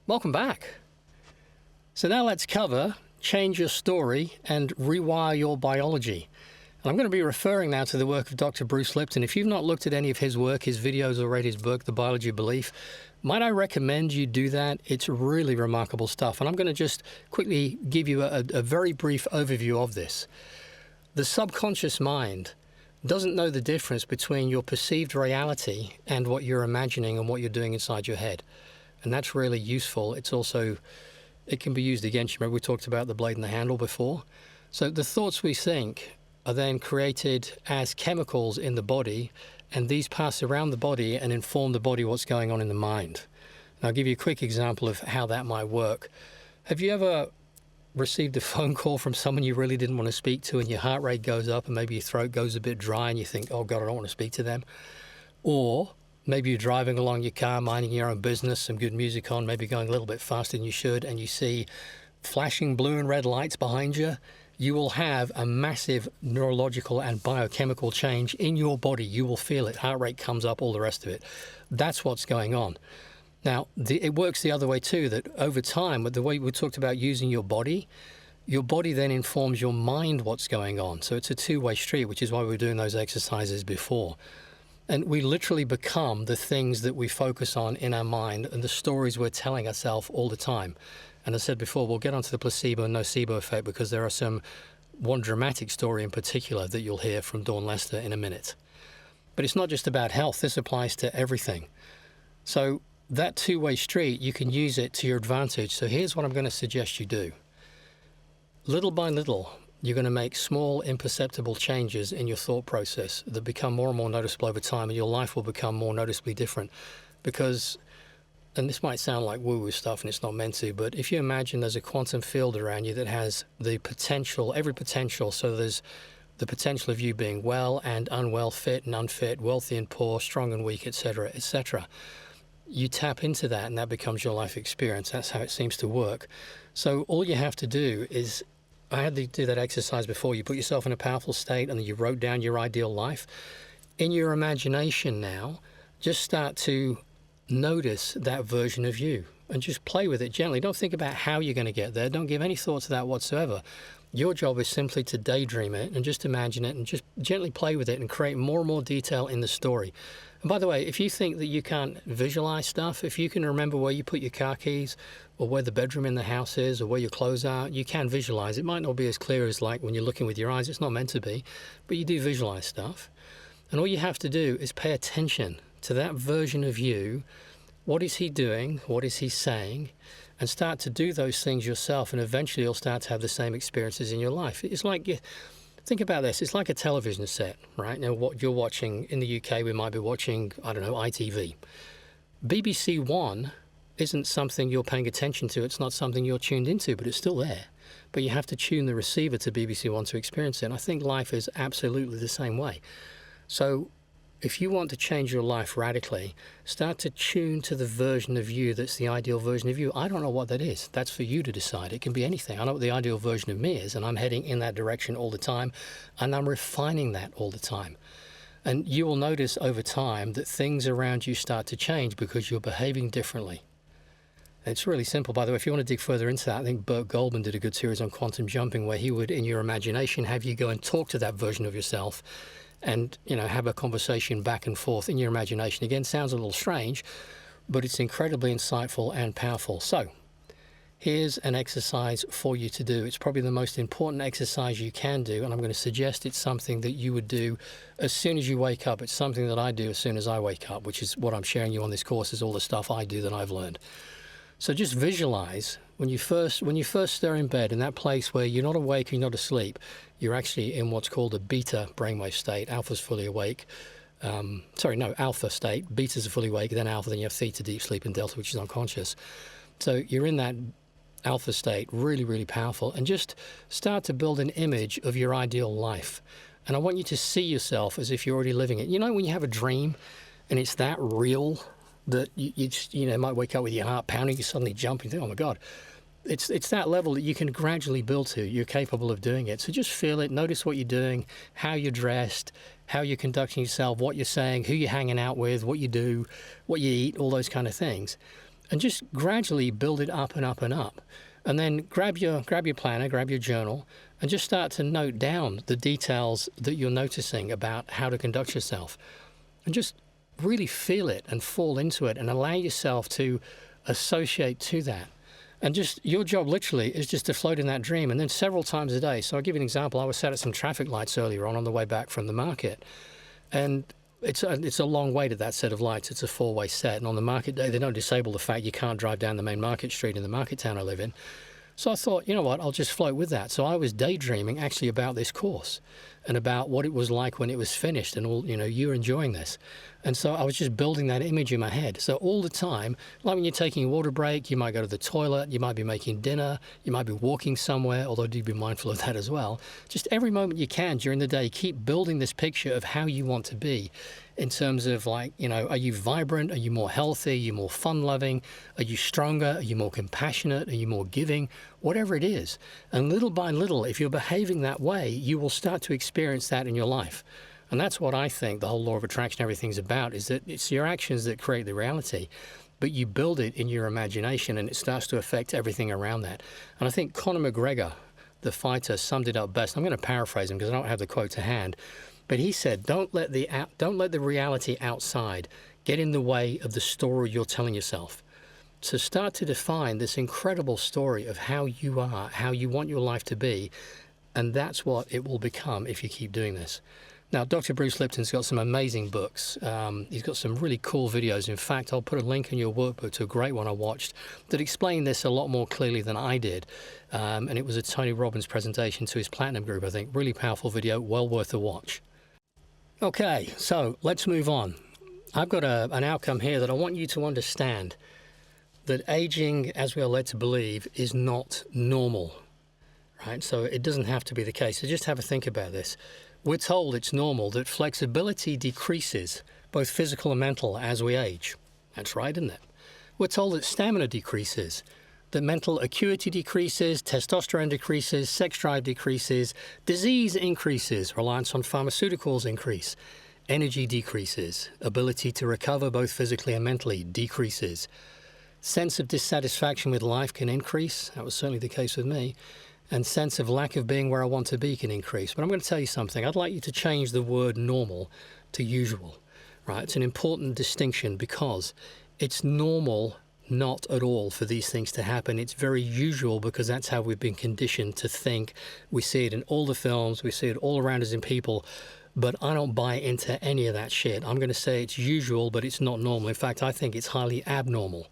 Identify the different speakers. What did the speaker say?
Speaker 1: Welcome back. So now let's cover change your story and rewire your biology. And I'm going to be referring now to the work of Dr. Bruce Lipton. If you've not looked at any of his work, his videos or read his book, The Biology of Belief, might I recommend you do that? It's really remarkable stuff. And I'm going to just quickly give you a very brief overview of this. The subconscious mind doesn't know the difference between your perceived reality and what you're imagining and what you're doing inside your head. And that's really useful. It can be used against you. Remember we talked about the blade and the handle before? So the thoughts we think are then created as chemicals in the body, and these pass around the body and inform the body what's going on in the mind. And I'll give you a quick example of how that might work. Have you ever received a phone call from someone you really didn't want to speak to, and your heart rate goes up and maybe your throat goes a bit dry and you think, oh God, I don't want to speak to them? Or maybe you're driving along your car, minding your own business, some good music on, maybe going a little bit faster than you should, and you see flashing blue and red lights behind you. You will have a massive neurological and biochemical change in your body. You will feel it. Heart rate comes up, all the rest of it. That's what's going on. Now, it works the other way too, that over time, with the way we talked about using your body then informs your mind what's going on. So it's a two-way street, which is why we were doing those exercises before. And we literally become the things that we focus on in our mind and the stories we're telling ourselves all the time. And as I said before, we'll get onto the placebo and nocebo effect because there are one dramatic story in particular that you'll hear from Dawn Lester in a minute. But it's not just about health. This applies to everything. So that two-way street, you can use it to your advantage. So here's what I'm going to suggest you do. Little by little, you're going to make small, imperceptible changes in your thought process that become more and more noticeable over time, and your life will become more noticeably different. Because, and this might sound like woo-woo stuff and it's not meant to, but if you imagine there's a quantum field around you that has the potential, every potential, so there's the potential of you being well and unwell, fit and unfit, wealthy and poor, strong and weak, etc., etc. You tap into that and that becomes your life experience. That's how it seems to work. So all you have to do is, I had to do that exercise before. You put yourself in a powerful state and then you wrote down your ideal life. In your imagination now, just start to notice that version of you and just play with it gently. Don't think about how you're going to get there. Don't give any thought to that whatsoever. Your job is simply to daydream it and just imagine it and just gently play with it and create more and more detail in the story. And by the way, if you think that you can't visualize stuff, if you can remember where you put your car keys or where the bedroom in the house is or where your clothes are, you can visualize. It might not be as clear as like when you're looking with your eyes. It's not meant to be, but you do visualize stuff. And all you have to do is pay attention to that version of you. What is he doing? What is he saying? And start to do those things yourself, and eventually you'll start to have the same experiences in your life. It's like, think about this, it's like a television set, right? Now what you're watching, in the UK we might be watching, I don't know, ITV. BBC One isn't something you're paying attention to, it's not something you're tuned into, but it's still there. But you have to tune the receiver to BBC One to experience it, and I think life is absolutely the same way. So if you want to change your life radically, start to tune to the version of you that's the ideal version of you. I don't know what that is. That's for you to decide. It can be anything. I know what the ideal version of me is, and I'm heading in that direction all the time, and I'm refining that all the time. And you will notice over time that things around you start to change because you're behaving differently. It's really simple. By the way, if you want to dig further into that, I think Burt Goldman did a good series on quantum jumping where he would, in your imagination, have you go and talk to that version of yourself and, have a conversation back and forth in your imagination. Again, sounds a little strange, but it's incredibly insightful and powerful. So here's an exercise for you to do. It's probably the most important exercise you can do, and I'm going to suggest it's something that you would do as soon as you wake up. It's something that I do as soon as I wake up, which is what I'm sharing you on this course, is all the stuff I do that I've learned. So just visualize when you first stir in bed, in that place where you're not awake, you're not asleep, you're actually in what's called a beta brainwave state. Alpha's fully awake. Alpha state. Beta's fully awake, then alpha, then you have theta, deep sleep, and delta, which is unconscious. So you're in that alpha state, really, really powerful, and just start to build an image of your ideal life. And I want you to see yourself as if you're already living it. You know when you have a dream and it's that real that you just, might wake up with your heart pounding, you suddenly jump and think, oh my God. It's that level that you can gradually build to. You're capable of doing it. So just feel it, notice what you're doing, how you're dressed, how you're conducting yourself, what you're saying, who you're hanging out with, what you do, what you eat, all those kind of things. and just gradually build it up and up and up. And then grab your planner, grab your journal, and just start to note down the details that you're noticing about how to conduct yourself. And just really feel it and fall into it and allow yourself to associate to that. And just your job literally is just to float in that dream, and then several times a day. So I'll give you an example. I was sat at some traffic lights earlier on the way back from the market, and it's a long wait at that set of lights. It's a 4-way set, and on the market day they don't disable the fact you can't drive down the main market street in the market town I live in. So I thought, you know what, I'll just float with that. So I was daydreaming actually about this course and about what it was like when it was finished, and all, you're enjoying this. And so I was just building that image in my head. So all the time, like when you're taking a water break, you might go to the toilet, you might be making dinner, you might be walking somewhere, although do be mindful of that as well. Just every moment you can during the day, keep building this picture of how you want to be in terms of, like, are you vibrant? Are you more healthy? Are you more fun-loving? Are you stronger? Are you more compassionate? Are you more giving? Whatever it is. And little by little, if you're behaving that way, you will start to experience that in your life. And that's what I think the whole law of attraction, everything's about, is that it's your actions that create the reality, but you build it in your imagination and it starts to affect everything around that. And I think Conor McGregor, the fighter, summed it up best. I'm going to paraphrase him because I don't have the quote to hand, but he said, don't let the reality outside get in the way of the story you're telling yourself. So start to define this incredible story of how you are, how you want your life to be, and that's what it will become if you keep doing this. Now, Dr. Bruce Lipton's got some amazing books. He's got some really cool videos. In fact, I'll put a link in your workbook to a great one I watched that explained this a lot more clearly than I did. And it was a Tony Robbins presentation to his Platinum group, I think. Really powerful video, well worth a watch. Okay, so let's move on. I've got an outcome here that I want you to understand, that aging, as we are led to believe, is not normal, right? So it doesn't have to be the case. So just have a think about this. We're told it's normal that flexibility decreases, both physical and mental, as we age. That's right, isn't it? We're told that stamina decreases, that mental acuity decreases, testosterone decreases, sex drive decreases, disease increases, reliance on pharmaceuticals increase, energy decreases, ability to recover both physically and mentally decreases, sense of dissatisfaction with life can increase. That was certainly the case with me. And sense of lack of being where I want to be can increase. But I'm going to tell you something. I'd like you to change the word normal to usual, right? It's an important distinction because it's normal not at all for these things to happen. It's very usual because that's how we've been conditioned to think. We see it in all the films. We see it all around us in people. But I don't buy into any of that shit. I'm going to say it's usual, but it's not normal. In fact, I think it's highly abnormal.